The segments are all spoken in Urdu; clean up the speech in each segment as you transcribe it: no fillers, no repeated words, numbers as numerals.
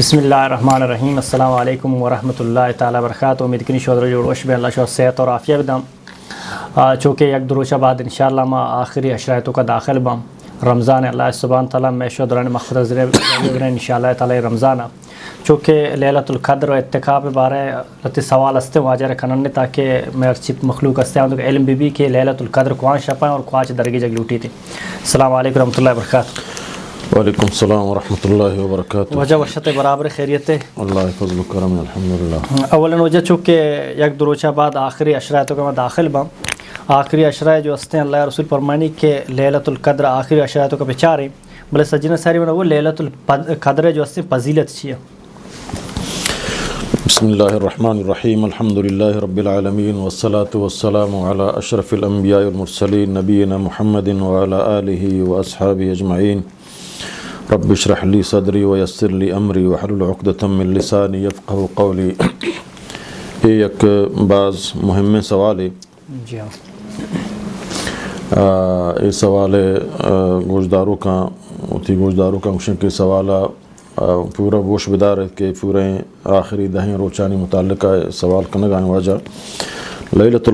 بسم اللہ الرحمن الرحیم السلام علیکم ورحمۃ اللہ تعالیٰ وبرکاتہ. امید کنی شودر جوڑوش بے اللہ شو صحت اور عافیہ بدم چونکہ یک دروشہ بعد انشاءاللہ ما آخری عشرائتوں کا داخل بم رمضان اللہ سبحانہ تعالیٰ میں شو دوران مغفرت ذریعہ انشاءاللہ تعالیٰ رمضان چونکہ لیلۃ القدر و اتقاب بارے لتی سوال استے واجر کنن تاکہ میں ارچی مخلوق استے ہوں کہ علم بی کہ لیلۃ القدر کوان شپائیں اور کوان درگی جگ لوٹی تھی. السلام علیکم ورحمۃ اللہ وبرکاتہ. وعلیکم السلام ورحمۃ اللہ وبرکاتہ. وجہ وشت برابر خیریت ہے اللہ فضل و کرم الحمدللہ. اولا وجہ چونکہ یک دروچہ بعد آخری عشرائتوں کا میں داخل بم آخری عشرائے جو استے ہیں اللہ رسول فرمانی کہ لیلۃ القدر آخری عشرائتوں کا بچارے بلے سجنہ ساری میں وہ لیلۃ القدر جو استے فضیلت چیئے. بسم اللہ الرحمن الرحیم الحمدللہ رب العالمین والصلاة والسلام علی اشرف الانبیاء والمرسلین نبینا محمد وعلی آلہ واصحابہ اجمعین. رب اشرح لی صدری ویسر لی امری واحلل عقدۃ من لسانی یفقہوا قولی. یہ ایک بعض مہم سوال ہے. جی ہاں یہ سوال گوشداروں کا مشن کے سوالہ پورا گوش بدار ہے کہ پورے آخری دہیں روچانی متعلقہ سوال کرنے گا وجہ لیلۃ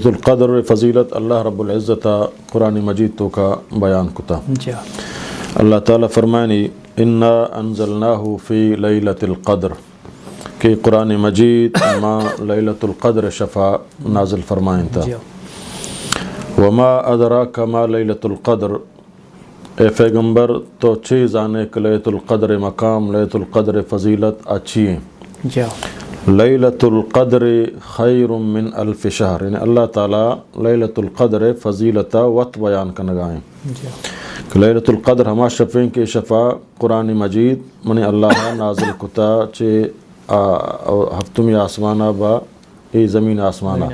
القدر فضیلت اللہ رب العزت قرآن مجید تو کا بیان کتا. اللہ تعالیٰ فرمانی انا انزلناہ فی لیلۃ القدر کہ قرآن مجید ما لیلۃ القدر شفا نازل فرمائیں تھا. وما ادراک ما لیلۃ القدر اے پیغمبر تو چیز آنے کہ لیلۃ القدر مقام لیلۃ القدر فضیلت اچھی ہے. لیلۃ القدر خیر من الف شہر یعنی اللہ تعالیٰ لیلۃ القدر فضیلت وقت بیان کا نگائیں کہ لیلۃ القدر ہما شفیں کے شفا قرآن مجید منی اللہ نازل کتا چے ہفتمی آسمانہ با ای زمین آسمانہ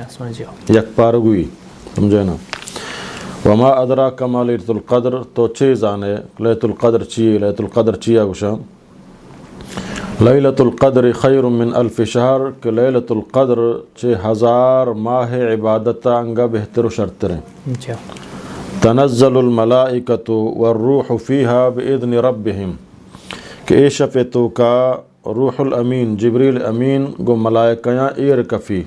یک پارگوئی سمجھے نا. وما ادراک ما لیلۃ القدر تو چیز آنے لیلۃ القدر چیئے لیلۃ القدر چیئے گوشا لیلۃ القدر خیر من الف شہر کہ لیلۃ القدر چے ہزار ماہ عبادت انگا بہتر و شرطریں. تنزل الملائکۃ والروح فیہا باذن ربہم کہ اے شفیتو کا روح الامین جبریل امین گو ملائکیاں ایر کفی.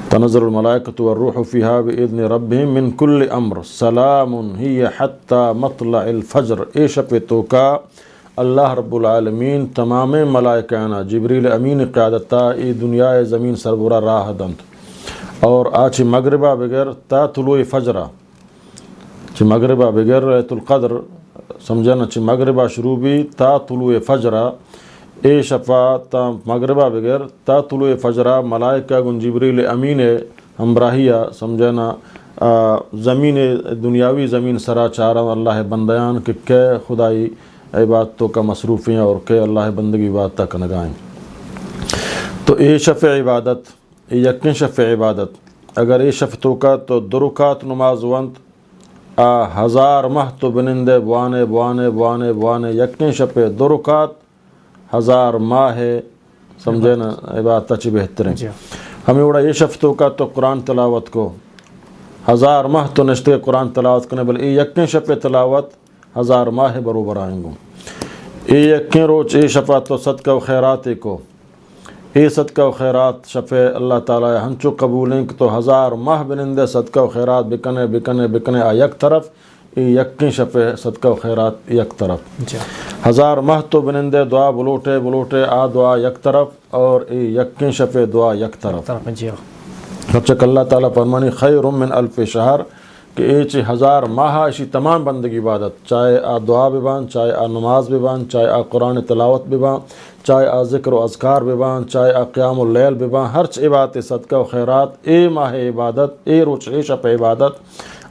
تنزل الملائکۃ والروح فیہا باذن ربہم من کل امر سلام ہی حتی مطلع الفجر. اے شفیتو کا اللہ رب العالمین تمام ملائکانہ جبریل امین قیادتا ای دنیا زمین سربرا راہ دند اور آچی مغربہ بغیر تا طلوع فجرہ چی مغربہ بغیر لیلۃ القدر سمجھنا چی مغربہ شروع بھی تا طلوع فجرہ اے شفا تا مغربہ بغیر تا طلوع فجرہ ملائکہ گن جبریل امین ہمراہیہ سمجھنا زمین دنیاوی زمین سرا چارہ اللہ بندیان کہ خدائی عبادتوں کا مصروفیں اور کہ اللہ بندگی عبادتہ کا نگائیں. تو اے شفع عبادت اے یقین شفع عبادت اگر اے شفتوں کا تو درکات نماز ونت ہزار ماہ تو بنندے بوانے یقین شفع درکات ہزار ماہ ہے سمجھے نا عبادتہ چی بہتریں. ہمیں اڑا اے شفتوں کا تو قرآن تلاوت کو ہزار ماہ تو نشتے قرآن تلاوت کرنے بل اے یقین شفع تلاوت ہزار ماہ بروبر آئیں گوں. اے یقین روچ اے شفا تو صدقہ و خیرات کو اے صدقہ و خیرات شفع اللہ تعالیٰ ہنچو قبولیں کہ تو ہزار ماہ بنندے صدقہ و خیرات بکنے آ یک طرف اے یقین شفع صدقہ و خیرات یک طرف. ہزار ماہ تو بنندے دعا بلوٹے آ دعا یک طرف اور اے یقین شفع دعا یک طرف. رچک اللہ تعالیٰ فرمانی خیر من الف شہر کہ اے چی ہزار ماہ اسی تمام بندگی عبادت چاہے آ دعا ببان چاہے آ نماز ببان چاہے آ قرآن تلاوت ببان چاہے آ ذکر و اذکار ببان چاہے آ قیام اللیل ببان ہر چی عبادت صدقہ و خیرات اے ماہ عبادت اے روچ اے شپ عبادت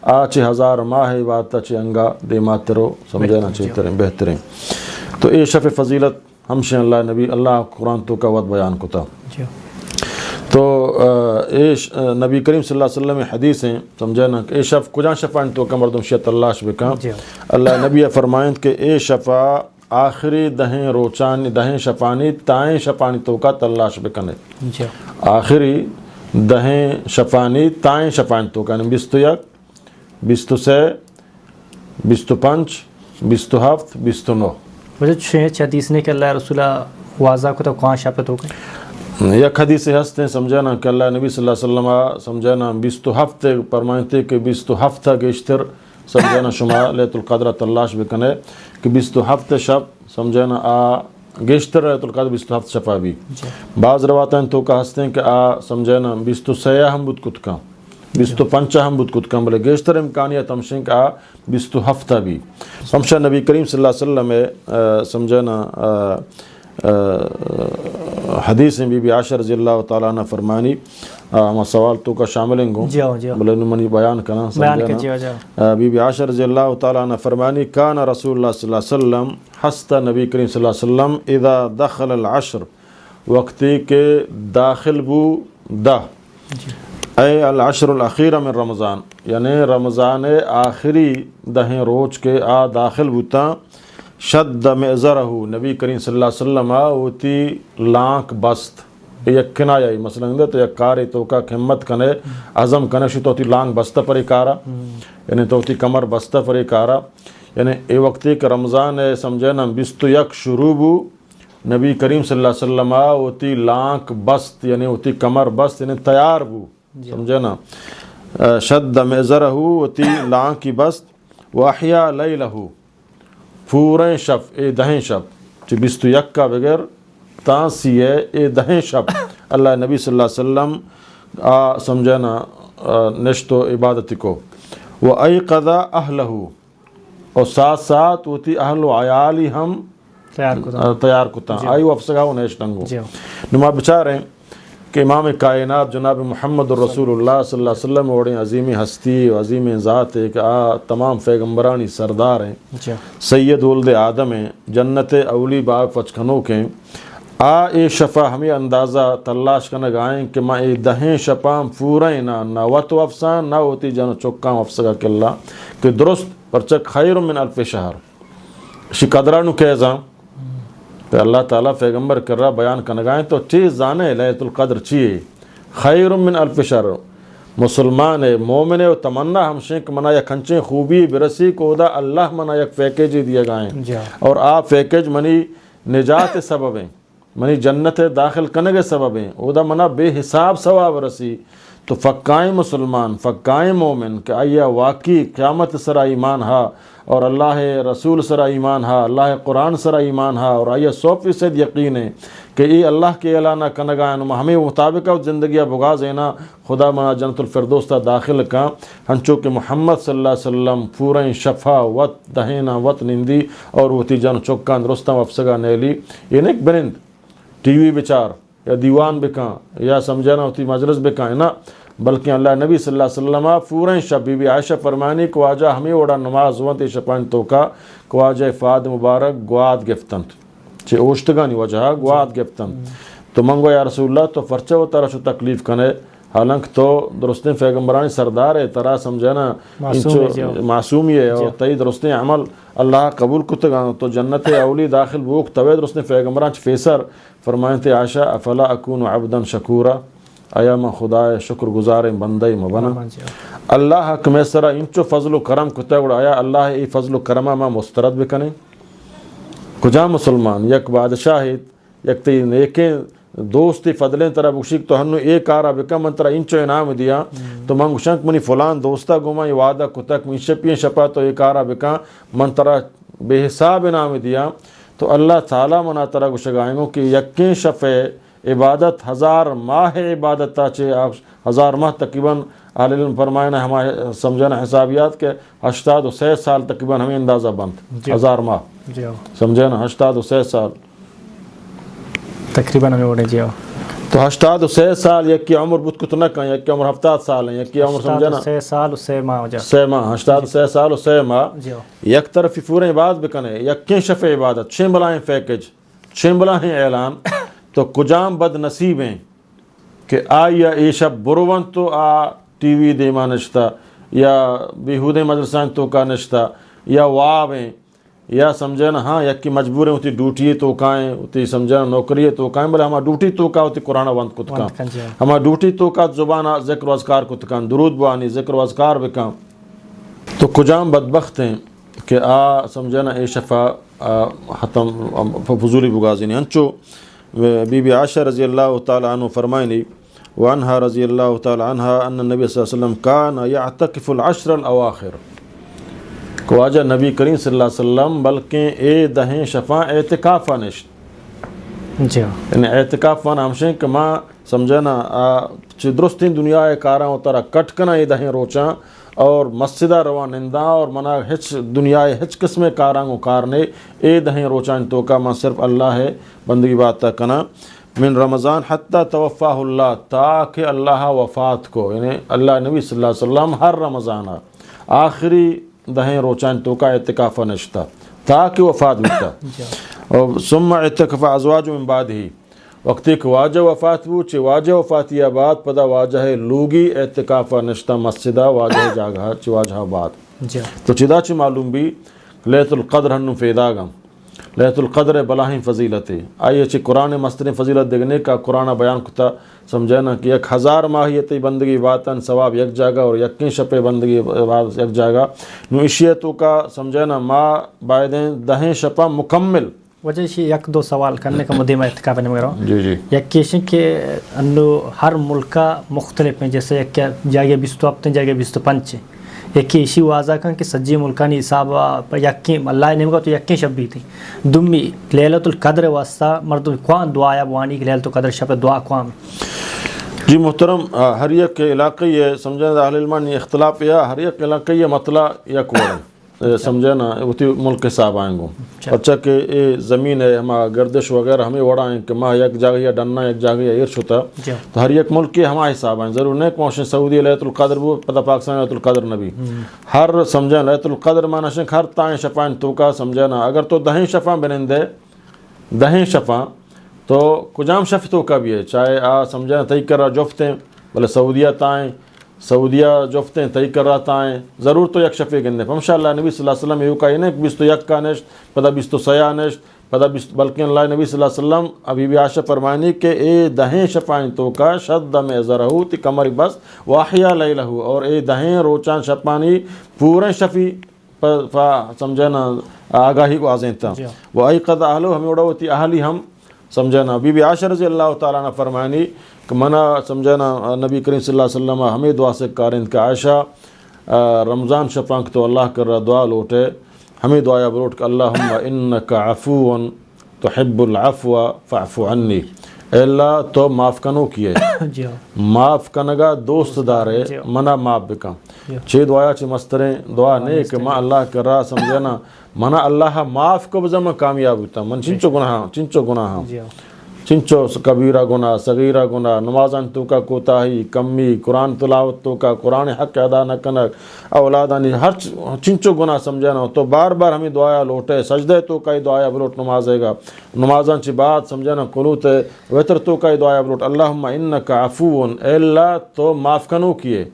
آ چی ہزار ماہ عبادت چی انگا دیمات ترو سمجھنا چاہیے بہترین. تو اے شف فضیلت ہمشہ اللہ نبی اللہ قرآن تو کا وقت بیان کتا. تو نبی کریم صلی اللہ علیہ وسلم حدیث ہیں سمجھنا کہ اے شف کجا شفا تو کا مردم شیط اللہ شبکا اللہ نبی فرمائند کہ اے شفا آخری دہیں روچانی دہیں شفانی تائیں شفانی تو کا تلہ شبکنے. آخری دہیں شفانی تائیں شفانی تو کا 21 23 25 27 29 وجہ چھے حدیث نے کہ اللہ رسولہ واضح کو تو کہاں شاپت ہو گئے یک حدیث ہستے سمجھانا کہ اللہ نبی صلی اللہ علیہ وسلم سمجھانا 27 فرمائتے کہ 27 گیشتر سمجھانا شما لیت القدر تلاش بکنے کہ 27 شب سمجھانا گیشتر لیت القدر 27 شفا بھی بعض رواتیں تو کہ ہستے ہیں کہ سمجھانا 26 ہم بود کت کا 25 ہم بود کت کا بلے گیشتر امکانیت ہمشن کہ 27 بھی ہمشہ نبی کریم صلی اللہ علیہ وسلم سمجھانا حدیث میں بی بی عائشہ رضی اللہ تعالیٰ عنہ فرمانی ہم سوال تو کا شامل ہیں گو بلے نمانی بیان کرنا سمجھانا بی بی عائشہ رضی اللہ تعالیٰ عنہ فرمانی کان رسول اللہ صلی اللہ علیہ وسلم حستا نبی کریم صلی اللہ علیہ وسلم اذا دخل العشر وقتی کے داخل بو اے العشر الاخیر من رمضان یعنی رمضان آخری دہیں روز کے داخل بوتا شد معذرہ نبی کریم صلی اللہ علیہ وسلم ہوتی لانک بست یک کنائی مثلا تو یک کاری تو کا ہمت کنے عزم کنے شو تو تی لانک بستہ پر کارا یعنی تو تی کمر بستہ پر کارا یعنی اے وقتی کہ رمضان سمجھے نا 21 شروع بو نبی کریم صلی اللہ علیہ وسلم ہوتی لانک بست یعنی ہوتی کمر بست یعنی تیار بو سمجھے نا شد معذرہ ہوتی لانک کی بست واحیا لیلہ پورے شب اے دہیں شب چی 21 کا بغیر تانسی ہے اے دہیں شب اللہ نبی صلی اللہ علیہ وسلم سمجھنا نشتو عبادت کو وَأَيْقَذَ أَهْلَهُ اور ساتھ ساتھ ہوتی اہل و عیالی ہم تیار کتا آئیو افسگا و نیشتنگو نما بچاریں کہ امام کائنات جناب محمد الرسول اللہ صلی اللہ علیہ وسلم اوڑیں عظیمی ہستی و عظیم ذات ہے کہ تمام پیغمبرانی سردار ہیں سید ولد آدم ہیں جنت اولی باغ پچکنوں کے اے شفا ہمیں اندازہ تلاش کرنا گائیں کہ میں اے دہیں شپام پوریں نہ وط و افسان نہ ہوتی جن چکام افسگا کہ اللہ کہ درست پرچک خیر من الف شہر شکدرانو کہزاں تو اللہ تعالیٰ پیغمبر کر رہا بیان کنگائیں تو چیز جانے لیت القدر چیئے خیر من الف شہر مسلمان مومن و تمنا ہمشیں کہ منا یک ہنچیں خوبی برسی کو دا اللہ منا یک پیکیج دیا گائیں اور آپ پیکیج منی نجات سبب ہیں منی جنت داخل کنگ سبب ہیں او دا منا بے حساب ثواب رسی تو فقائیں مسلمان فقائیں مومن کہ آیا واقعی قیامت سرا ایمان ہا اور اللہ رسول سرا ایمان ہا اللہ قرآن سرا ایمان ہا اور آیا 100% یقین ہے کہ یہ اللہ کے اعلانہ کنگائیں ہمیں مطابق زندگی بغاز ہے نا خدا منا جنت الفردوستہ داخل کا ہنچو کہ محمد صلی اللہ علیہ وسلم پوریں شفا وط دہینا وط نندی اور وتی جن چکان رستم افسگا نیلی یہ نیک برند ٹی وی بچار یا دیوان بکاں یا سمجھانا ہوتی مجلس بکاں ہے نا بلکہ اللہ نبی صلی اللہ علیہ وسلم پوریں شب بی بی عائشہ فرمانی کو آجا ہمیں اوڑا نماز وانتی شپان توکا کو آجا فاد مبارک گواد گفتند چھے اوشتگانی وجہ گواد گفتند تو منگو یا رسول اللہ تو فرچہ و ترہ شو تکلیف کنے حالانکہ تو درستیں پیغمبرانی سردار ہے ترہ سمجھانا معصومی ہے اور تئی درستیں عمل اللہ قبول کتگا تو جنت اولی داخل بوک توی درستیں پیغمبران فیسر فرمائیں تے عائشہ افلا اکون عبدا شکورا آیا میں خدا شکر گزار بندے مبنا اللہ حق میں سرا انچو فضل و کرم کتے گوڑا آیا اللہ ای فضل و کرمہ میں مسترد بکنے کجا مسلمان یک بادشاہیت یک تی نیکیں دوستی فضلیں طرح بکشیک تو ہنو ایک آرہ بکا من طرح انچو انعام دیا تو من گوشنک منی فلان دوستا گوما یہ وعدہ کتک من شپین شپا تو ایک آرہ بکا من طرح بے حساب انعام دیا تو اللہ تعالیٰ منا طرح گوشگائیں گو کہ یکیں شفے عبادت 1000 ماہ عبادت تا چھے 1000 ماہ تقریباً اہل علم فرمائنا ہمارے سمجھنا حسابیات کے 83 سال تقریباً ہمیں اندازہ بند 1000 ماہ سمجھنا 83 سال تقریباً ہمیں اوڑے جیو تو 83 سال یک کی عمر بود کتنا کہیں یک کی عمر 70 سال ہیں یک کی عمر سمجھنا 83 سال و 3 ماہ ہو جا 3 ماہ 83 سال و 3 ماہ یک طرفی پورے عبادت بکنے یکیں شفع عبادت 6 بلائیں پیکج 6 بلائیں اعلان تو کجام بد نصیب ہیں کہ آیا ای شب بروون تو ٹی وی دیما نشتا یا بیہود مدرسان تو کا نشتا یا واب ہیں یا سمجھنا ہاں یک کی مجبوریں ہوتی ڈیوٹی تو کائیں ہوتی سمجھنا نوکری تو کائیں بلے ہما ڈیوٹی تو کا ہوتی قرآن وند کتکان ہما ڈیوٹی تو کا زبان ذکر و اذکار کتکان درود بوانی ذکر و اذکار بکان تو کجام بدبخت ہیں کہ سمجھے نا اے شفا ختم فضولی بغازینی ہنچو بی بی عائشہ رضی اللہ تعالی عنہ فرمائنی وعنہا رضی اللہ تعالی عنہا ان النبی صلی اللہ علیہ وسلم کان یعتکف العشر الاواخر کہ واجہ نبی کریم صلی اللہ علیہ وسلم بلکہ اے دہیں شفا اعتکافہ نشت جی یعنی اعتکاف وانا ہمشیں کہ ماں سمجھے نا چی درستین دنیا کاراں و ترہ کٹ کنا اے دہیں روچاں اور مسجدہ روان ننداں اور منا ہچ دنیا ہچ قسم کاراں و کارنے اے دہیں روچان تو کا ماں صرف اللہ ہے بندگی بات کنا من رمضان حتی توفاہ اللہ تاکہ اللہ وفات کو یعنی اللہ نبی صلی اللہ علیہ وسلم ہر رمضان آخری دہیں روچان تو کا اعتکافہ نشتا تاکہ وفات بیتا اور ثم اعتکف ازواج من بعد ہی وقتی کہ واجہ وفات بو چی واجہ وفات یا بعد پدا واجہ لوگی اعتکافہ نشتا مسجدہ واجہ جاگہ چی واجہ بعد تو چدا چی معلوم بھی لیت القدر ہنو فیداغم لیت القدر بلاہیں فضیلت آئیے چی قرآن مستر فضیلت دیکھنے کا قرآن بیان کتا سمجھینا کہ 1000 ماہیتی بندگی باتاً ثواب یک جاگہ اور یقین شپے بندگی بات یک جاگہ نو اشیتوں کا سمجھینا ماں بائدیں دہیں شپا مکمل وجہ سے یک دو سوال کرنے کا مدعی میں اعتکاف نہیں مگر ہوں جی یک کیشن کہ انو ہر ملکہ مختلف ہیں جیسے یک جاگہ 27 جاگہ 25 یک ایشی واضح کن کہ سجی ملکانی حساب یقین اللہ نے مگا تو یقین شب بھی تھی دمی لیلت القدر واسطہ مردم کوان دعایا بوانی کہ لیلت القدر شب دعا کوان جی محترم ہر یک علاقی یہ سمجھیں اہل علمان یہ اختلاف یا ہر یک علاقی یہ مطلع یک وڑا سمجھے نا اتی ملک حساب آئیں گو اچھا کہ یہ زمین ہے ہما گردش وغیرہ ہمیں وڑا ہیں کہ ماں یک جاگہ یا ڈننا یک جاگہ یا عرش ہوتا تو ہر یک ملک کے ہما حساب آئیں ضرور نہیں پہنچیں سعودی لیت القدر بو پتہ پاکستان لیت القدر نبی ہر سمجھیں لیت القدر مانا شنک ہر تائیں شفائیں تو کا سمجھے نا اگر تو دہیں شفاں بنندے دہیں شفاں تو کجام شفتوں کا بھی ہے چاہے سمجھے نا تئی کر رہا جفتیں بلے سعودیہ تائیں سعودیہ جفتیں تئی کر رہا تائیں ضرور تو یک شفے گندے انشاءاللہ نبی صلی اللہ علیہ وسلم یوں کا یہ نہیں بیس تو یک کا نشت پتہ بیس تو سیاہ نشت پتہ بلکہ اللہ نبی صلی اللہ علیہ وسلم ابھی بھی عائشہ فرمانی کہ اے دہیں شفائیں تو کا شد میں ذرہو تی کمری بس واحیا لیلہو اور اے دہیں روچان شپانی پورے شفی سمجھنا آگاہی کو آزیں تا وہ ایقظ اہلو ہمیں اڑا ہوتی اہلی ہم سمجھنا بی بی عائشہ رضی اللہ تعالیٰ نے فرمانی کہ منع سمجھنا نبی کریم صلی اللہ علیہ وسلم ہمیں دعا سے کارند کہ عائشہ رمضان شفانک تو اللہ کر رہا دعا لوٹے ہمیں دعایا بلوٹ کہ اللہم انکا عفو تحب العفو فاعف عنی اے اللہ تو معاف کنو کیے معاف کنگا دوست دارے منع معاف بکا چھ دعایا چھ مستریں دعا نہیں کہ ماں اللہ کر رہا سمجھنا منع اللہ معاف کو بزم کامیاب ہوتا من چنچو گناہ چنچو کبیرہ گناہ صغیرہ گناہ نمازان تو کا کوتاہی کمی قرآن تلاوت تو کا قرآن حق ادا نہ کنک اولادانی ہر چنچو گناہ سمجھنا تو بار بار ہمیں دعایا لوٹے سجدے تو کا ہی دعایا بلوٹ نمازے گا نمازان چی بات سمجھنا قنوت وطر تو کا ہی دعایا بلوٹ اللہم انکا عفون اے اللہ تو معاف کنو کیے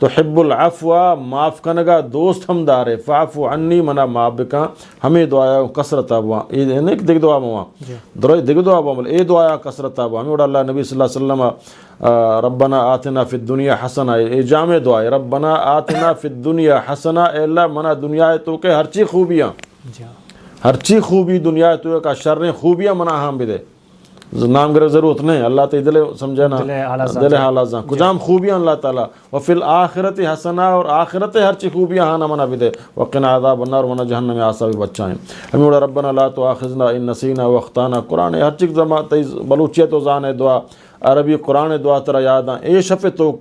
تحب العفو معاف کنگا دوست ہم دارے فاعفو عنی منا معاف بکا ہمیں دعایا کثرت آبوا یہ نہیں کہ دیکھ دعا موا دیکھ دعا موا اے دعایا کثرت آبوا ہمیں اڑا اللہ نبی صلی اللہ علیہ وسلم ربنا آتنا فی الدنیا حسنہ اے جامع دعا ہے ربنا آتنا فی الدنیا حسنہ اے اللہ منا دنیا تو کہ ہر چیز خوبیاں ہر چیز خوبی دنیا تو کا شر خوبیاں منا ہم بھی دے نام گر ضرورت نہیں اللہ تے دل سمجھنا دل حالات کجام خوبیاں اللہ تعالیٰ وفی الآخرت حسنہ اور آخرت ہر چی خوبیاں ہانا منا بھی دے وقنا عذاب النار ونا جہنم میں آسا بھی بچائیں ہمیں اڑا ربنا لا تؤاخذنا ان نسینا واخطانا قرآن ہر چیز زمان تے بلوچیت و زان دعا عربی قرآن دعا ترا یاداں اے شف تو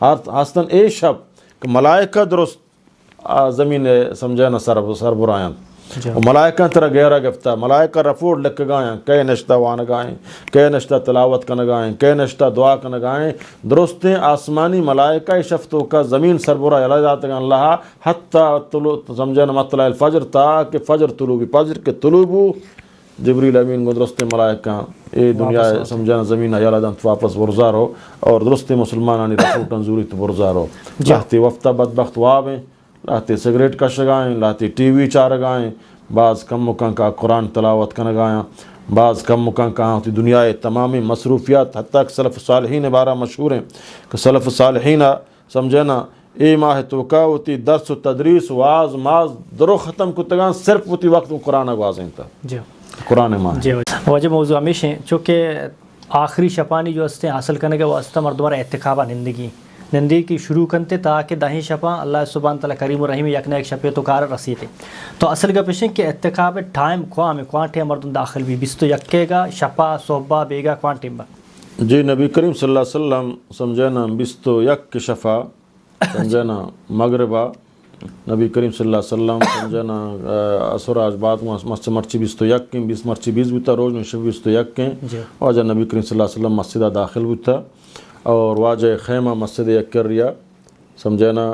ہستن اے شف کہ ملائکہ درست زمین سمجھنا سر برائیں ملائکہ ترہ گہرا گفتہ ملائکہ رفوڑ لکھ گائیں کئے نشتہ وان گائیں کئے نشتہ تلاوت کن گائیں کئے نشتہ دعا کن گائیں درستیں آسمانی ملائکہ شفتوں کا زمین سربراہ اللہ جاتا گا اللہ حتی سمجھنا مطلع الفجر تاکہ فجر طلوبی فجر کے طلوبو جبریل امین کو درست ملائکہ اے دنیا سمجھنا زمین اللہ دن واپس برزار ہو اور درست مسلمانانی رفوڑ تنظوری تو برزار ہو جاہتی وفتہ بدبخت وابیں لاتے سگریٹ کا شگائیں لاتے ٹی وی چار گائیں بعض کم مکان کا قرآن تلاوت کن گایاں بعض کم مکان کا ہوتی دنیا تمامی مصروفیات حتیٰ کہ سلف صالحین بارہ مشہور ہیں کہ سلف صالحین سمجھنا اے ماہ توکا ہوتی درس و تدریس واز ماز درو ختم کتگان صرف ہوتی وقت قرآن واضح تھا جی قرآن ماہ جی وجہ موضوع ہمیشہ چونکہ آخری شپانی جو ہستے حاصل کرنے کے واسطہ مردمہ اعتکابہ نندگی کی شروع کرتے تاکہ دہیں شپا اللہ سبحانہ تعالیٰ کریم و رحیم یک نہ ایک شپے تو کار رسیتے تو اصل کا پیشن کہ اعتکاب ٹائم کوانٹے مردم داخل بھی 21 گا شپا صبح بیگا کوانٹے با جی نبی کریم صلی اللہ علیہ وسلم سمجھینا 21 کی شفا سمجھینا مغربہ نبی کریم صلی اللہ علیہ وسلم سمجھینا اثر آج بات مسجد مرچی 21 کے 20 مرچی 20 بھی تھا روز میں شب 21 کے واجہ نبی کریم صلی اللہ علیہ وسلم مسجدہ داخل بھی تھا اور واجہ خیمہ مسجد یک کر ریا سمجھینا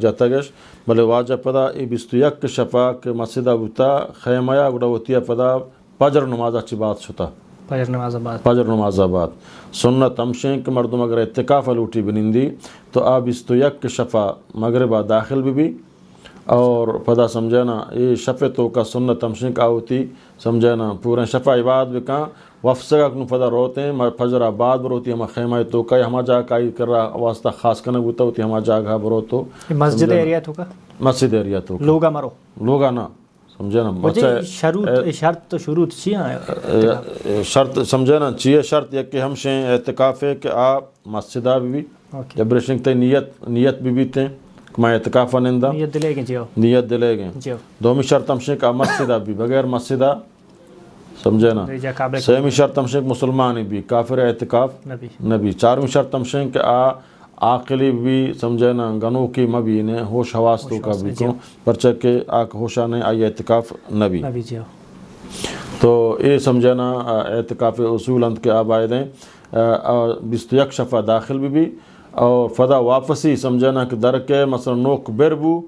جاتا گش بلے واجہ پدا 21 شفا کے مسجدہ بھی تھا خیمہ یا گڑا ہوتی ہے پدا فجر نماز اچھی بات چھتا فجر نماز آباد سنت ہمشیں کہ مردم اگر اعتکاف لوٹی بنندی تو آپ 21 شفا مغربہ داخل بھی اور پدا سمجھینا یہ شفے تو کا سنت ہمشیں کا ہوتی سمجھینا پورے شفا عباد بھی کہاں وفسگا کنو پدا روتے ہیں فجر آباد بروتی ہما خیمہ تو کا ہما جا کائی کر رہا واسطہ خاص کرنے ہوتا ہوتی ہما جا گھا بروتو مسجد ایریا تو کا مسجد ایریا تو لوگا مرو لوگا نا سمجھینا شرط تو شروط شرط سمجھینا چیئے شرط یہ کہ ہمشیں اعتکاف ہے کہ آپ مسجدہ بھی جب رشنگ تے نیت بھی تھے میں اعتکافہ نندہ نیت دلے گئے دومی شرط ہمشیں کہ مسجدہ بھی بغیر مسجدہ سمجھینا سیمی شرط ہمشیں کہ مسلمانی بھی کافر اعتکاف نبی چارمی شرط ہمشیں کہ عاقلی بھی سمجھینا گنو کی مبینے ہوش حواستو کا بھی کیوں پرچہ کہ آک ہوشا نہیں آئی اعتکاف نبی تو یہ سمجھینا اعتکاف اصول انت کے آبائد ہیں 21 شفا داخل بھی اور فدا واپسی سمجھینا کہ درکے مثلا نوک بربو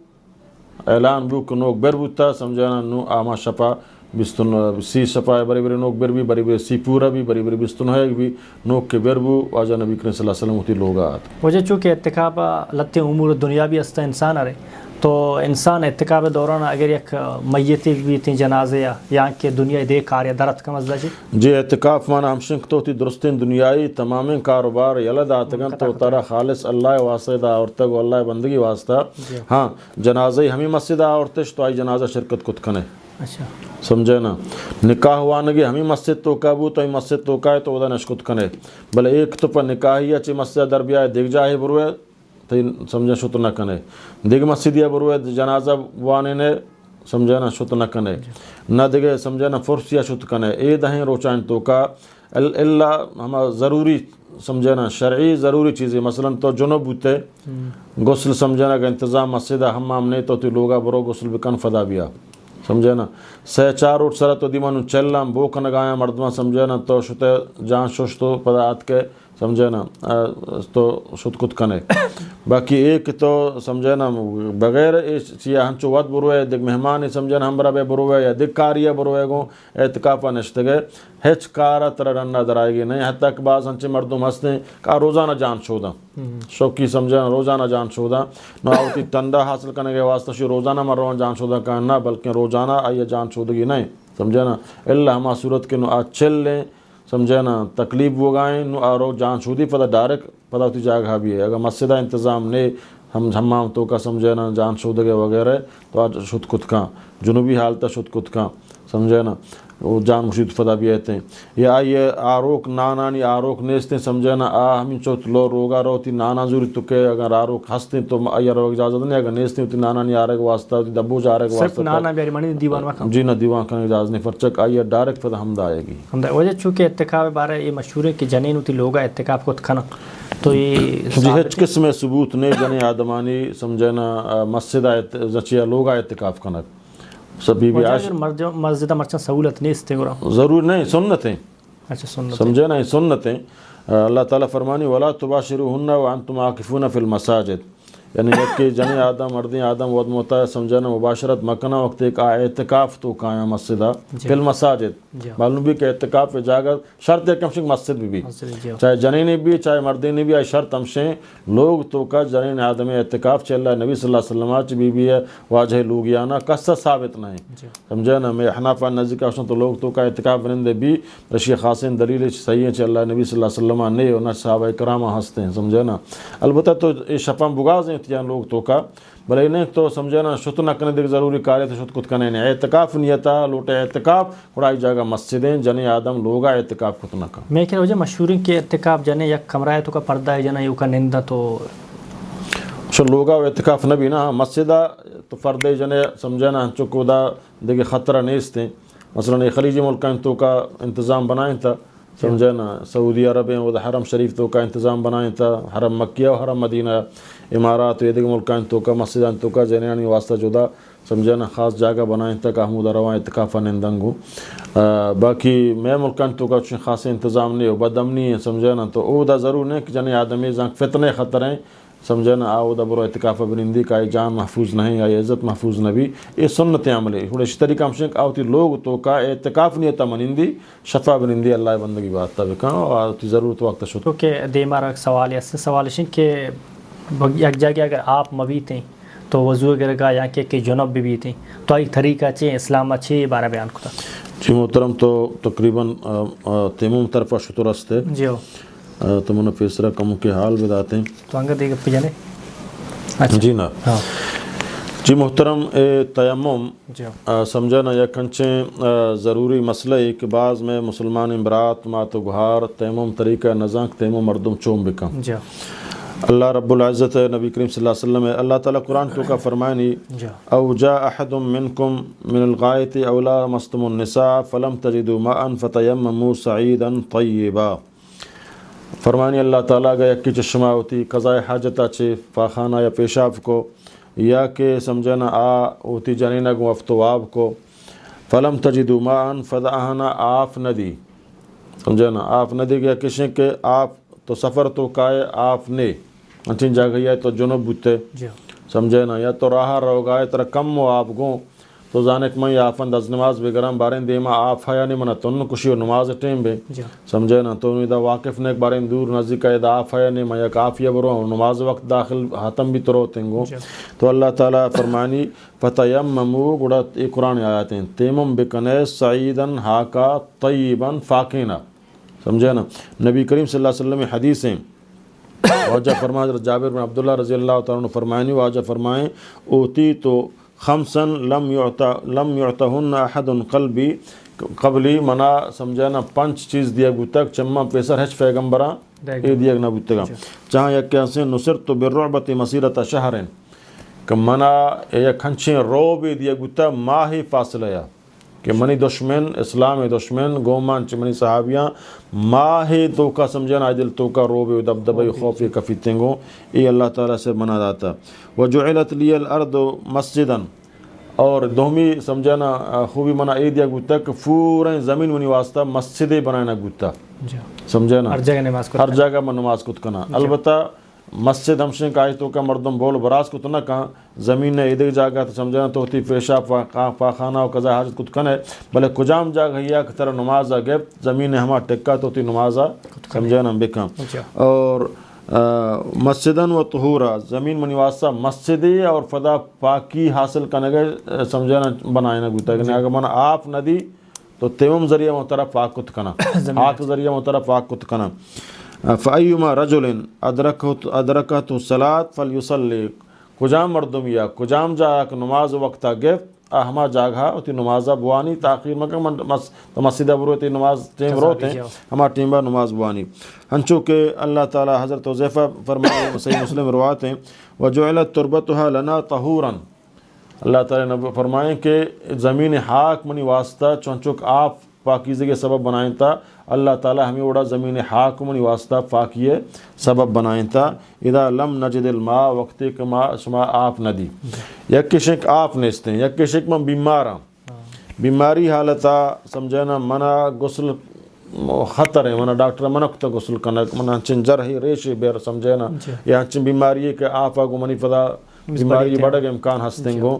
اعلان بو کہ نوک بربو تا سمجھینا نو آما شفا 20 شفا بری بری نوک بربی بری بری سی پورا بھی بری بری 21 بھی نوک کے بربو واجہ نبی کریم صلی اللہ علیہ وسلم ہوتی لوگا آتا وجہ چونکہ اعتکاب لتے امور دنیا بھی استا انسان آرے تو انسان اعتکاب دوران اگر یک میتی بھی تھی جنازے یا کہ دنیا دے کار یا درت کا مزدہ جی اعتکاف مانا ہمشنک تو تی درستین دنیای تمام کاروبار یلد آتگن تو تارا خالص اللہ واسطہ آورتگ و اللہ بندگی واسطہ ہاں جنازے ہمیں مسجدہ آورتش تو آئی جنازہ شرکت کت کنے سمجھے نا نکاح ہوانگی ہمیں مسجد تو کابو تو مسجد تو کائے تو ادا نشکت کنے بلے ایک تو پر نکاحی اچھی مسجد دربیائے دیکھ جاہی بروے تو سمجھے شت نہ کنے دیکھ مسجدیہ بروے جنازہ وانے نے سمجھے نا شت نہ کنے نہ دیکھے سمجھے نا فرسیہ شت کنے اے دہیں روچائن تو کا اللہ ہما ضروری سمجھے نا شرعی ضروری چیزیں مثلا تو جنوب ہوتے غسل سمجھے نا کہ انتظام مسجدہ ہمام نہیں تو تی لوگا برو غسل بکن فدا بیا سمجھے نا سہ چار اٹھ سرہ تو دیمانو چلم بوک نگایا مردمہ سمجھے نا تو شتے جان شوش تو پدا آت کے سمجھے نا تو شت کت کنے باقی ایک تو سمجھے نا بغیر چیا ہنچو ود بروے دیکھ مہمانی سمجھے نا ہمرا بے بروے یا دیکھ کاریہ بروے گو اعتکافہ نشتگے ہیچ کارا ترہ رنہ درائے گی نہیں حتی کہ بعض ہنچے مردم ہستے کہ روزانہ جان شودہ شوکی سمجھے نا روزانہ جان شودہ نو آوتی تندہ حاصل کرنے کے واسطہ شی روزانہ مروان جان شودہ کہنا بلکہ روزانہ آئیے جان شودگی نہیں سمجھے نا اللہ ہما صورت کے نو آج چل لیں سمجھے نا تکلیف وہ گائیں نو آرو جان شودی پتہ ڈائریکٹ پتہ ہوتی جاگہ بھی ہے اگر مسجدہ انتظام نے ہمام تو کا سمجھے نا جان شودگے وغیرہ تو آج شد کت کھاں جنوبی حالتہ شد کت کھاں سمجھے نا وہ جان مشید فدا بھی آتے ہیں یا آئیے آروک نانانی آروک نیستے سمجھے نا ہمیں چوت لو روگا روتی نانا ضروری تو کہ اگر آروک ہستے تو آئیے روگ اجازت نہیں اگر نیستے ہوتی نانانی آرے کے واسطہ ہوتی دبو جا رہے کے واسطہ صرف نانا بیاری منی دیوان وقت جی نا دیوان کرنے اجازت نہیں فرچک آئیے ڈائریکٹ فدا حمد آئے گی وجہ چونکہ اتقاب بارے یہ مشہور ہے کہ جنین ہوتی لوگا اتقاب کو تکھنا تو یہ جی ہچ قسم ثبوت نے جنے آدمانی سمجھے نا مسجدہ زچیا لوگا اتقاب کنک سبھی بھی مسجدہ مرچن سہولت نہیں استے گرا ضرور نہیں سنتیں اچھا سنت سمجھے نا سنتیں اللہ تعالیٰ فرمانی ولا تباشروہن وانتم عاکفون فی المساجد یعنی جب کہ جنے آدم مردیں آدم ود موتا ہے سمجھے نا مباشرت مکنہ وقت ایک اعتکاف تو قائم مسجدہ فی المساجد معلوم بھی کہ اعتکاف پہ جاگر شرط ہے کمشنگ مسجد بھی چاہے جنینی بھی چاہے مردینی بھی آئی شرط ہمشیں لوگ تو کا جنین آدم اعتکاف چل رہا ہے نبی صلی اللہ علیہ وسلم چی بھی ہے واجہ لوگیانا کسا ثابت نہیں سمجھے نا میں حنافہ نزدیک کا تو لوگ تو کا اعتکاف بنندے بھی رشی خاصین دلیل صحیح ہیں چل اللہ نبی صلی اللہ علیہ وسلم نے اور نہ صحابہ کرامہ ہنستے ہیں سمجھے نا البتہ تو یہ شفاں بغاز ہیں تیان لوگ تو کا بھلے نہیں تو سمجھے نا شت نہ کنے دیکھ ضروری کارے تو شت کت کنے نہیں اعتکاف نیتا لوٹے اعتکاف کڑائی جگہ مسجدیں جنے آدم لوگا اعتکاف کت نہ کا میں کہ وجہ مشہوری کے اعتکاف جنے یک کمرہ ہے تو کا پردہ ہے جنا یو کا نندا تو شو لوگا اعتکاف نبی نا مسجدہ تو فردے جنے سمجھے نا چکو دا دیکھے خطرہ نیستے مثلا خلیجی ملکان تو کا انتظام بنائیں تھا سمجھے نا سعودی عرب ہیں وہ حرم شریف تو کا انتظام بنائیں تھا حرم مکیہ و حرم مدینہ امارات یہ دیکھ ملکان تو کا مسجدان تو کا جنیانی واسطہ جدا سمجھے نا خاص جگہ بنائیں تھا کہ حمود روان اعتکافہ نندنگو باقی میں ملکان تو کا چون خاص انتظام نہیں ہو بدمنی ہے سمجھے نا تو او دا ضرور نہیں کہ جنے آدمی زنگ فتنے خطر ہیں سمجھے نا آو دا برو اعتکافہ بنندی کا جان محفوظ نہیں یا عزت محفوظ نبی یہ سنت عملی تھوڑے اس طریقہ ہم شنک آوتی لوگ تو کا اعتکاف نیتا منندی شفا بنندی اللہ بندگی بات تا بکاں اور آوتی ضرورت وقت شد تو کہ دیمارا سوال ہے سوال ہے کہ یک جگہ اگر آپ مبیت ہیں تو وضو اگر گا یا کہ جنب بھی تھیں تو ایک طریقہ چاہیے اسلام اچھے بارہ بیان کتا جی محترم تو تقریباً تیمم طرف شطر ہستے جی ہو تو منہ فیسرہ کموں کے حال بداتے ہیں تو انگا دیکھ پہ جانے جی نا جی محترم تیمم جی سمجھنا یا کنچیں ضروری مسئلہ ہے کہ بعض میں مسلمان امبرات مات و گہار تیمم طریقہ نزاک تیمم مردم چوم بکم جی اللہ رب العزت نبی کریم صلی اللہ علیہ وسلم اللہ تعالیٰ قرآن تو کا فرمائنی او جاء احد منکم من الغائط او لامستم النساء فلم تجدوا ماء فتیمموا صعیدا طیبا فرمانی اللہ تعالیٰ کا یکی چشمہ ہوتی قضاء حاجتہ چھے فاخانہ یا پیشاب کو یا کہ سمجھنا ہوتی جنینہ کو افتواب کو فلم تجدوا ماء فدعہنا آف ندی سمجھنا آف ندی گیا کشیں کہ آپ تو سفر تو کائے آپ نے انچین جا گئی ہے تو جنوب بوتے سمجھے نا یا تو راہ رو گائے ترہ کم و آپ گوں تو زانک میں آفند از نماز بگرام بارین دیما آپ ہے نہیں منا تنو کشی و نماز ٹیم بے سمجھے نا تو انہی دا واقف نے ایک بارین دور نزدیک ہے دا آپ ہے نہیں میں یک آفیہ برو نماز وقت داخل حتم بھی ترو تنگو تو اللہ تعالیٰ فرمانی فتیممو گوڑا ایک قرآن آیات ہیں تیمم بکنے سعیدن ہاکا طیبن فاکینا سمجھے نا نبی کریم صلی اللہ علیہ وسلم حدیث ہیں واجہ فرمائے جابر بن عبداللہ رضی اللہ تعالیٰ فرمائنی واجہ فرمائیں اوتی تو خمسن لم یعتہن احد قبلی منا سمجھے نا 5 چیز دیا گو تک چمہ پیسر ہچ پیغمبران اے دیا گنا گو تک چاہاں یک کیسے نصرت بالرعبت مسیرت شہرین کہ منا یک کھنچیں رو بھی دیا گو تک ماہی فاصلہ یا کہ منی دشمن اسلام دشمن گومان چ منی صحابیاں ماہی تو کا سمجھنا عدل تو کا روب و دبدبہ خوف کفی تنگو یہ اللہ تعالیٰ سے بنا داتا وجعلت لی الارض مسجدا اور دومی سمجھنا خوبی منا اے دیا گوتا کہ پورا زمین منی واسطہ مسجدیں بنانا گوتا سمجھنا ہر جگہ میں نماز کت کنا البتہ مسجد ہمشن کا آئی تو کا مردم بول براز کو تو نہ کہاں زمین نے ادھر جاگا تو سمجھنا تو ہوتی پیشاب پاخانہ و قضاء حاجت کت کنے بلے کجام جاگا ہیا کہ طرح نمازہ گیب زمین نے ہما ٹکا تو ہوتی نمازہ سمجھنا بکم اور مسجدن و طہورا زمین منی واسطہ مسجدی اور فدا پاکی حاصل کرنے گئے سمجھنا بنائنا گوتا ہے اگر من آپ ندی تو تیمم ذریعہ محترہ پاک کت کنا آک ذریعہ محترہ پاک کت کنا فَأَيُّمَا رَجُلٍ أَدْرَكَتْهُ الصَّلَاةُ فَلْيُصَلِّ کجام مردم یا کجام جاگ نماز وقتا گفت ہما جاگہ ہوتی نمازہ بوانی تاخیر مکہ مسجدہ بروتی نماز ٹیم روتے ہیں ہما ٹیم با نماز بوانی ہنچو کہ اللہ تعالی حضرت حذیفہ فرمائے صحیح مسلم روایت ہیں وَجُعِلَتْ تُرْبَتُهَا لَنَا طَهُورًا اللہ تعالی نے فرمائیں کہ زمین حاک منی واسطہ چونچک آپ پاکیزے کے سبب بنائیں تا اللہ تعالیٰ ہمیں اڑا زمین حاکمنی واسطہ پاکیے سبب بنائیں تا اذا لم نجد الماء وقتی کما شما آپ ندی یک شک آپ نیستیں یک شک من بیماراں بیماری حالتا سمجھنا منا غسل خطر ہے منا ڈاکٹر منع کتا غسل کرنا منا ہنچن جرحی ریشی بیر سمجھنا یا ہنچن بیماری ہے کہ آپ آگو منی فدا بیماری بڑا گا امکان ہستیں گو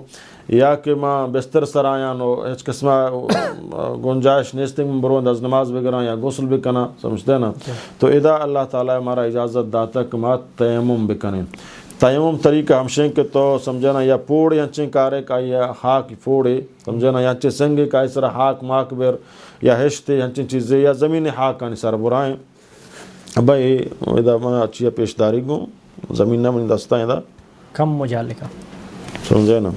یا کہ ماں بستر سر آیاں نو ہیچ قسمہ گنجائش نیستنگ بروند از نماز بگران یا غسل بکنا سمجھتے نا تو ادا اللہ تعالیٰ ہمارا اجازت داتا کہ ما تیمم بکنیں تیمم طریقہ ہمشیں کہ تو سمجھنا یا پوڑ یا چنگ کارے کا یا خاک پوڑے سمجھنا یا چنگ سنگے کا اس طرح خاک ماک بیر یا ہشتے یا چنگ چیزیں یا زمین خاک کانی سر برائیں اب ادا میں اچھی پیشداری گوں زمین نہ منی دستا ہے دا کم مجالے کا سمجھے نا.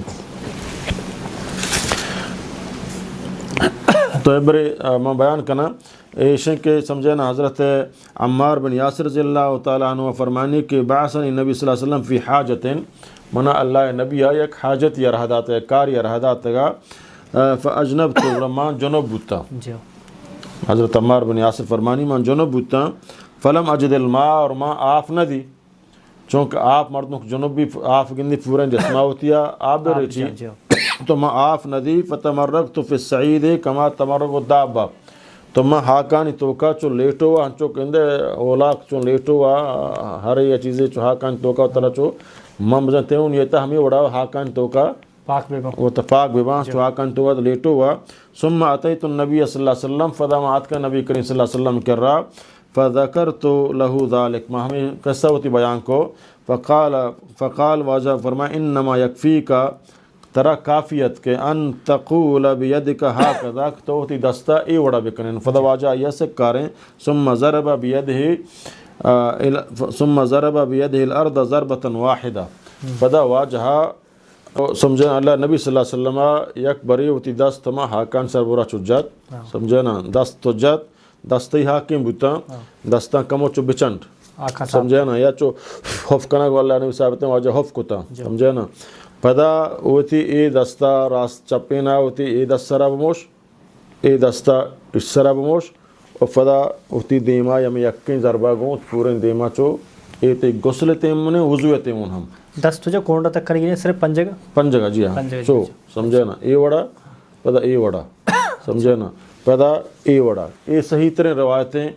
تو ابرے میں بیان کرنا ایشے کہ سمجھے نا حضرت عمار بن یاسر رضی اللہ تعالیٰ عنہ فرمانی کہ بعثنی نبی صلی اللہ علیہ وسلم فی حاجتن منا اللہ نبی یک حاجت یا رہدات کار یا رہدات گا فاجنبت رمان جنوب بوتا. حضرت عمار بن یاسر فرمانی من جنوب بوتا فلم اجد الماء اور ماں آف نہ دی چونکہ آپ مردوں کو جنوب بھی آف گندی پورن جسمہ ہوتی ہے آب رچی تو ماں آف نہ دی فتمرغت فی الصعید کما تمرغ الدابہ تو ماں ہاکانی توکا چو لیٹو ہوا چو کندے اولاک چو لیٹو ہوا ہر یہ چیزیں چو ہاکانی توکا طرح چو ممزنتے ہوں یہ تا ہمیں وڑا ہاکانی توکا پاک بیبا وہ تفاق بیبان چو ہاکانی توکا لیٹو ہوا ثم اتیت النبی صلی اللہ علیہ وسلم فدا ما آت کا نبی کریم صلی اللہ علیہ وسلم کر رہا فذکرت له ذالک ما ہمیں قصہ ہوتی بیان کو فقال واجہ فرمائے انما یکفیک ترا کافیت کے ان تقول بیدک ہاکذا تو ہوتی دستہ ای وڑا بکنن فدا واجہ یہ سکاریں ثم ضرب بیدہ الارض ضربتا واحدہ فدا واجہ سمجھے اللہ نبی صلی اللہ علیہ وسلم یک بری ہوتی دست ما ہاکان سر برا چجت سمجھے نا دست تجت دستی حاکم بوتا دستا کمو چو بچنٹ سمجھے نا یا چو حف کنک واللہ نبی صاحبت واجہ حف کتا سمجھے نا پدا ہوتی ای دستا راست چپینا ہوتی ای دست سرا بموش ای دستا اس سرا بموش اور پدا ہوتی دیما یا میں یکین ضربہ گوں پورن دیما چو ای تی گسل تیمنے وضوع تیمون ہم دست تجھے کونڈا تک کریں گے صرف پنجگا پنجگا جی ہاں چو سمجھے نا ای وڑا پدا ای وڑا سمجھے نا پدا ای وڑا ای صحیح طرح روایتیں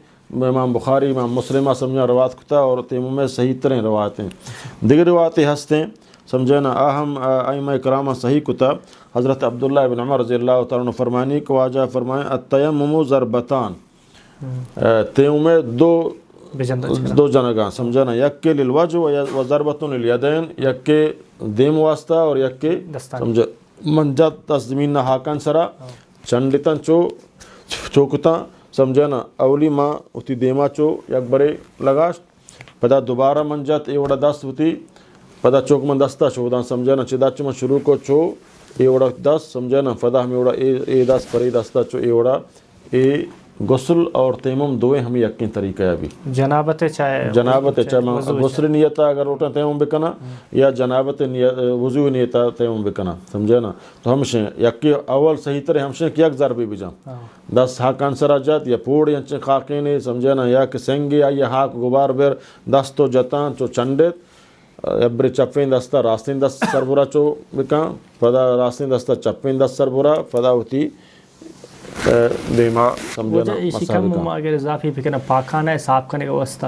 امام بخاری امام مسلمہ سمجھا روایت کتا اور تیموں میں صحیح طرح روایتیں دیگر روایتیں ہستیں سمجھے نا اہم ائمہ کرامہ صحیح کتا حضرت عبداللہ بن عمر رضی اللہ تعالیٰ عنہ فرمانی کو واجہ فرمائیں التیمم ضربتان تیموں میں دو جنگاں سمجھے نا یک کے للوجہ و ضربت للیدین یک کے دیم واسطہ اور یک کے سمجھے منجد تزمین نہ ہاکن سرا چنڈتن چوکتا سمجھے نا اولی ماں اتی دیما چو یک برے لگاش پدا دوبارہ منجت ای وڑا دست ہوتی پدا چوک من دستا شودان سمجھے نا چدا چو من شروع کو چو ای وڑا دست سمجھے نا پدا ہمیں وڑا ای دست پر ای دستا چو ای وڑا ای غسل اور تیمم دوئے ہمیں یقین طریقہ ہے ابھی جنابت چاہے غسل نیتا اگر روٹا تیمم بکنا یا جنابت وضو نیتا تیمم بکنا سمجھے نا تو ہمشیں یکی اول صحیح طرح ہمشیں کہ یک ضربی بھی جام دست ہاکان سرا جات یا پوڑ یا خاکینے سمجھے نا یا کہ سنگی یا ہاک غبار بیر دست تو جتان چو چنڈت ابری چپین دستا راستین دست سربورا چو بکن پدا راستین دستا چپین دست سربورا پدا ہوتی دیما سمجھنا اسی کم اگر اضافی پھکنا پاکانا ہے صاف کرنے کا واسطہ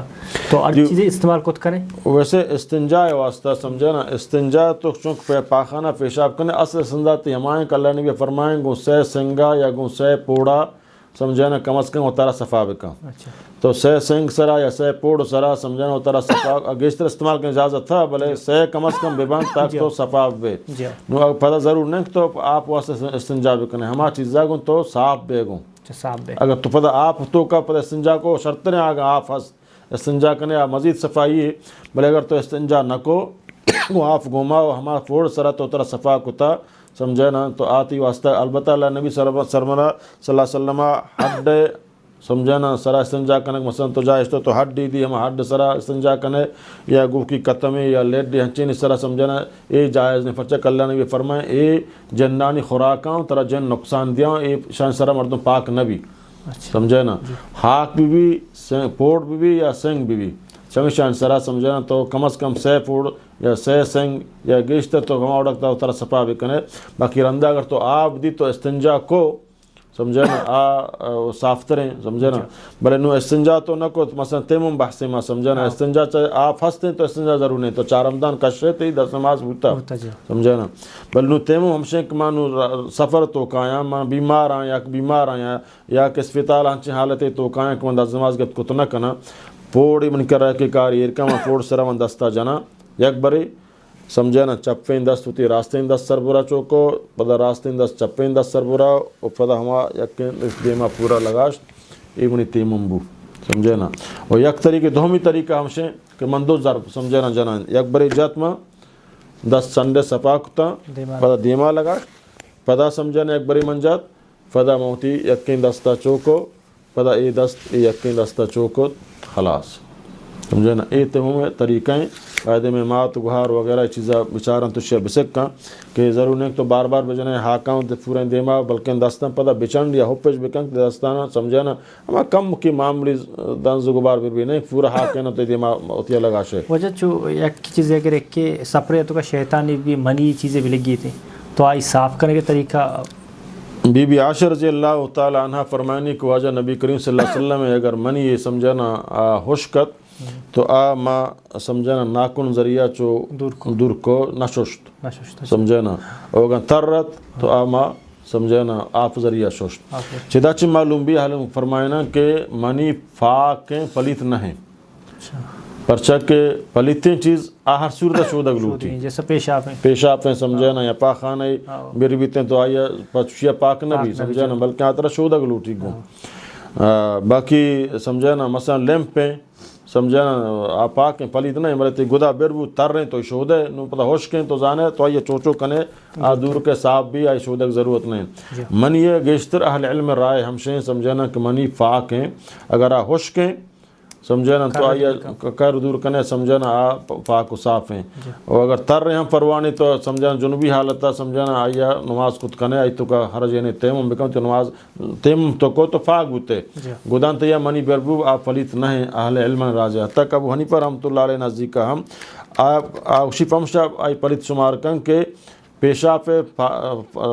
تو ہر چیزیں استعمال کت کریں ویسے استنجا واسطہ سمجھنا استنجا تو چونکہ پاخانہ پیشاب کرنے اصل استنجا تو ہمائیں کہ اللہ نبی فرمائیں گو سہ سنگا یا گو سہ پوڑا سمجھنا کم از کم اتارا صفا بکا تو سہ سنگ سرا یا سہ پوڑ سرا سمجھنا اتارا صفا گیشتر استعمال کرنے اجازت تھا بلے سہ کم از کم ببان تاک تو صفا بے نو پتہ ضرور نہیں تو آپ واسطے استنجا بکنے ہما چیزا گن تو صاف بے گن اگر تو پتہ آپ تو کا پتہ استنجا کو شرط نہیں آگا آپ استنجا کرنے یا مزید صفائی بلے اگر تو استنجا نہ کو آپ گھوماؤ ہما پوڑ سرا تو اتارا صفا کتا سمجھے نا تو آتی واسطہ البتہ اللہ نبی صلی اللہ علیہ وسلم حد سمجھے نا سرا استنجا کرنے مثلا تو جائے تو حد دی ہم حد سرا استنجا کرنے یا گو کی قطمے یا لیٹ دی ہنچینی سرا سمجھے نا اے جائز نے فرچہ کہ اللہ نبی فرمائے اے جنانی خوراکاں ترا جن نقصان دیاں اے شان سرا مردوں پاک نبی سمجھے نا ہاک بھی پوڑ بھی یا سنگ بھی چنگ شان سرا سمجھے نا تو کم از کم سہ پوڑ یا سہ سنگ یا گیشتر تو گما اڑکتا اترا صفا بھی کنے باقی رندہ اگر تو آپ دی تو استنجا کو سمجھے نا صاف تریں سمجھے نا بلے نو استنجا تو نہ کو مثلا تیمم بحثی ما سمجھے نا استنجا چاہے آپ ہستے تو استنجا ضرور نہیں تو 4 رمضان کشرے تے 10 نماز ہوتا سمجھے نا بل نو تیمم ہمشے کہ مانو سفر تو کایا مان بیمار آیا یا کہ اسپتال ہنچے حالت تو کایا کہ من 10 نماز گت کو تو نہ کنا پوڑی من کر رہا کہ کاری ارکا من پوڑ سرا من دستا جنا یک بری سمجھے نا چپین دست ہوتی راستین دست سربورا چوکو پدا راستین دست چپین دست سربورا اور پدا ہما یکین اس دیما پورا لگاش ایمونی تیمم بو سمجھے نا اور یک طریقے دومی طریقہ ہمشیں کہ من 2 ضرب سمجھے نا جنان یک بری جات ما دست سنڈے سپا کتا پدا دیما لگا پدا سمجھنا ایک بری منجات پدا موتی یقین دستا چوکو پدا ای دست ای یقین دستا چوکو خلاص سمجھنا ای تمام طریقہ ہیں قاعدے میں مات گہار وغیرہ چیزا بچارن تو شے بسکاں کہ ضرور نہیں تو بار بار بجنے ہاکاں تے پورے دیما بلکہ دستان پدا بچن یا ہوپج بکن دستانا سمجھنا اما کم کی معاملی دنز غبار بھی نہیں پورا ہاکاں تے دیما اوتیا لگا شے وجہ چو ایک چیز اگر ایک کہ سپرے تو کا شیطانی بھی منی چیزیں بھی لگی تھی تو آئی صاف کرنے کے طریقہ بی بی عائشہ رضی اللہ تعالی عنہ فرمانی کہ واجہ نبی کریم صلی اللہ علیہ وسلم اگر منی یہ سمجھنا ہوشکت تو ما سمجھنا ناکن ذریعہ چو دور کو نششت سمجھنا اگر ترت تو ما سمجھنا آپ ذریعہ ششت چدا چی معلوم بھی حال فرمائنا کہ منی فاکیں پلیت نہیں پرچہ کہ پلیتیں چیز آہر صورت شودہ گلوٹی جیسا پیشاب ہیں سمجھنا یا پاخانہ میری بیتیں تو آیا پچھیا پاک نبی سمجھنا بلکہ آترہ شودہ گلوٹی گو باقی سمجھنا مثلا لیمپ پہ سمجھنا آپ پاک ہیں پلیت نہیں ملتے گدا بیربو تر رہے تو شودہ نو پتہ ہوش کہیں تو زانے تو آئیے چوچو کنے دور کے صاحب بھی آئی شودہ کی ضرورت نہیں منی گیشتر اہل علم رائے ہمشیں سمجھنا کہ منی فاک ہیں اگر ہوش کہیں سمجھنا تو آئیے کر دور کنے سمجھنا پاک و صاف ہیں اور اگر تر رہے ہم پروانی تو سمجھنا جنوبی حالتا سمجھنا آئیے نماز کت کنے آئی تو کا حرج یعنی تیمم بکن تو نماز تیمم تو کو تو فاق بوتے گودان تو یا منی بربو آپ فلیت نہیں اہل علم راجع تک ابو حنیفہ رحمۃ اللہ علیہ نزدیک کا ہم اوشی پمشا آئی پلیت شمار کن کے پیشاب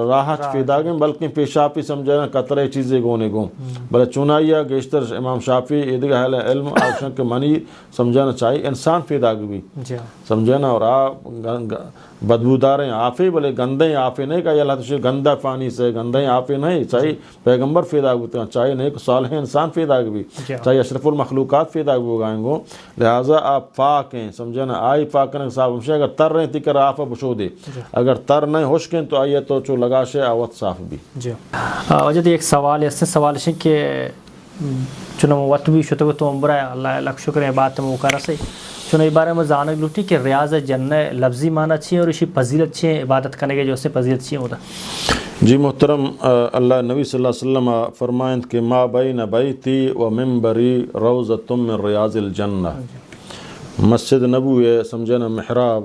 راحت فیدا گئیں بلکہ پیشاب پی سمجھنا قطرے چیزیں گونے گوں بلے چونائیا گیشتر امام شافعی ادھگ اہل علم آشن کے منی سمجھنا چاہیے انسان فیدا گوی سمجھنا اور آپ بدبودار ہیں آفے بلے گندے آفے نہیں کہا یا اللہ تشریف گندہ پانی سے گندے آفے نہیں چاہیے پیغمبر فیدا گوتے ہیں چاہیے نہیں کہ صالح انسان فیدا گوی چاہیے اشرف المخلوقات فیدا گو گائیں گو لہٰذا آپ پاک ہیں سمجھنا آئی پاک کرنے کے صاحب ہمشہ اگر تر رہے تھی کر آپ بشو دے اگر تر نہیں ہوشکیں تو آئیے تو چو لگا شے آوت صاف بھی وجہ ایک سوال ہے سوال ہے کہ چنو وقت بھی شتو تو عمرہ اللہ لکھ شکر ہے بات موقع سے چنو ای بارے میں زانک لوٹی کہ ریاض جنہ لفظی معنی چاہیے اور اسی فضیلت چاہیے عبادت کرنے کے جو سے فضیلت چاہیے ہوتا جی محترم اللہ نبی صلی اللہ علیہ وسلم فرمائند کہ ما بین بیتی و منبری روضۃ من ریاض الجنہ مسجد نبو ہے سمجھنا محراب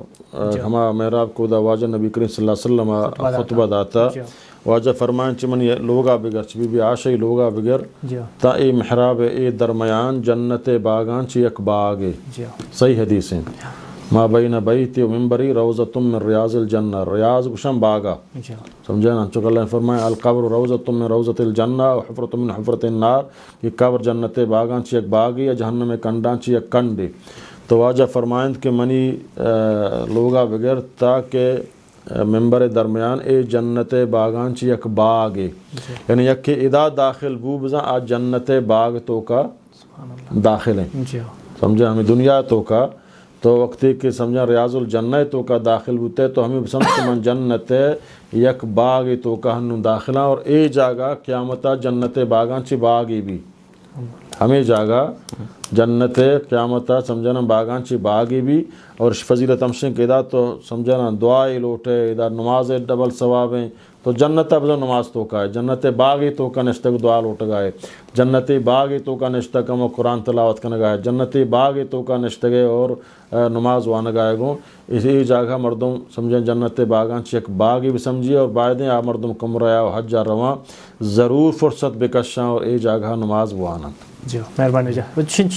ہما محراب کو دا واجہ نبی کریم صلی اللہ علیہ وسلم خطبہ داتا واجہ فرمائن چمن یہ لوگا بگر چی بی عاشی لوگا بگر تا اے محراب اے درمیان جنت باغان چی یک باغ صحیح حدیث ہیں ما بین بیتی و منبری روضۃ من ریاض الجنہ ریاض کشم باغا سمجھنا چکہ اللہ نے فرمایا القبر روضۃ من روضۃ الجنہ و حفرۃ من حفرۃ النار یہ قبر جنت باغان چی یک باغی یا جہنم میں کنڈان چی یک کنڈی تو واجہ فرمائند کہ منی لوگا بگر تاکہ ممبر درمیان اے جنت باغان چی یک باغ یعنی یک کہ ادا داخل بو بزاں آج جنت باغ تو کا داخل ہیں سمجھا ہمیں دنیا تو کا تو وقتی کہ سمجھا ریاض الجنہ تو کا داخل بوتے تو ہمیں سمجھ من جنت یک باغ تو کا ہنو داخلہ اور اے جاگا قیامتا جنت باغان چی باغی بھی ہمیں جاگا جنت قیامتا سمجھنا باغان چی باغی بھی اور فضیلت ہمشن کے ادا تو سمجھنا دعائیں لوٹے ادا نماز ڈبل ثوابیں تو جنت ابزو نماز تو کا ہے جنت باغی تو کا نشتک دعا لوٹ گئے جنت باغی تو کا نشتک ہم قرآن تلاوت کرنے گئے جنت باغی تو کا نشتگے اور نماز وان گائے گو اسی جگہ مردم سمجھیں جنت باغان چی ایک باغی بھی سمجھیے اور باعدیں آپ مردم کمریا و حج جا رواں ضرور فرصت بکشاں اور اے جگہ نماز وانا جی مہربانی جا چن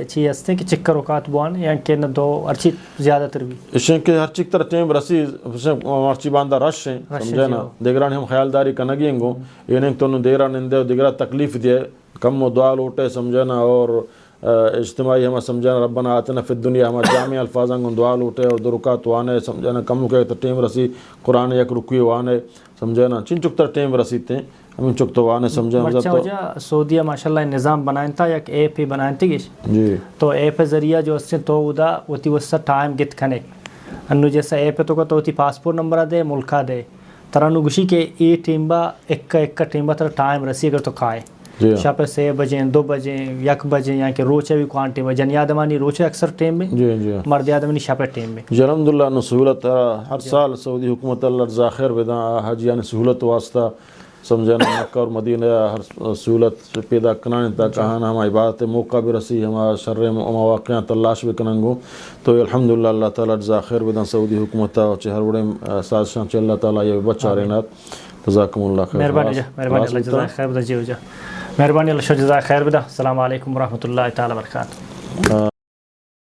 چی ہستے کہ چکر اوقات بوان یا کہ نہ دو ارچی زیادہ تر بھی اشیں کہ ہر چک تر ٹیم رسی مرچی باندہ رش ہیں سمجھنا دیگران ہم خیالداری کنگیں گو یہ نہیں تو دیگرا نندے دیگرا تکلیف دے کم و دعا لوٹے سمجھنا اور اجتماعی ہمیں سمجھنا ربنا آتنا فی الدنیا ہمیں جامع الفاظاں کو دعا لوٹے اور درکات وانے سمجھنا کم کے تو ٹیم رسی قرآن یک رکوی وانے سمجھنا چن چک تر ٹیم رسیتے ہیں ہمیں چک تو وانے سمجھنا بچہ وجہ سعودیہ ماشاءاللہ نظام بنائیں تھا یک ایپ ہی بنائیں تھی جی تو ایپ ذریعہ جو اس سے تو ادا ہوتی وسا ٹائم گت کھنے انو جیسا ایپ تو کا تو ہوتی پاسپورٹ نمبر دے ملکہ دے ترانو گشی کے ای ٹیم با ایک ٹیم با تر ٹائم رسی اگر تو کھائے جی شب 6 بجے 2 بجے 1 بجے یا کہ روچے بھی کوانٹی میں جن آدمانی روچے اکثر ٹیم میں جی جی مرد آدمانی شب ٹیم میں جی الحمدللہ نو سہولت ہر سال سعودی حکومت اللہ رضا خیر بدا حج یعنی سہولت واسطہ سمجھنا مکہ اور مدینہ ہر سہولت پیدا کنان تا کہاں ہم عبادت موقع بھی رسی ہم شر مواقع تلاش بھی کننگو تو الحمدللہ اللہ تعالیٰ رضا خیر بدا سعودی حکومت اور چہر بڑے سازشاں چ اللہ تعالیٰ یہ بچا رہنات جزاکم اللہ خیر مہربانی اللہ جزاک خیر بدا جی ہو جا مہربانی اللہ جزاک خیر بدا السلام علیکم ورحمۃ اللہ تعالیٰ وبرکاتہ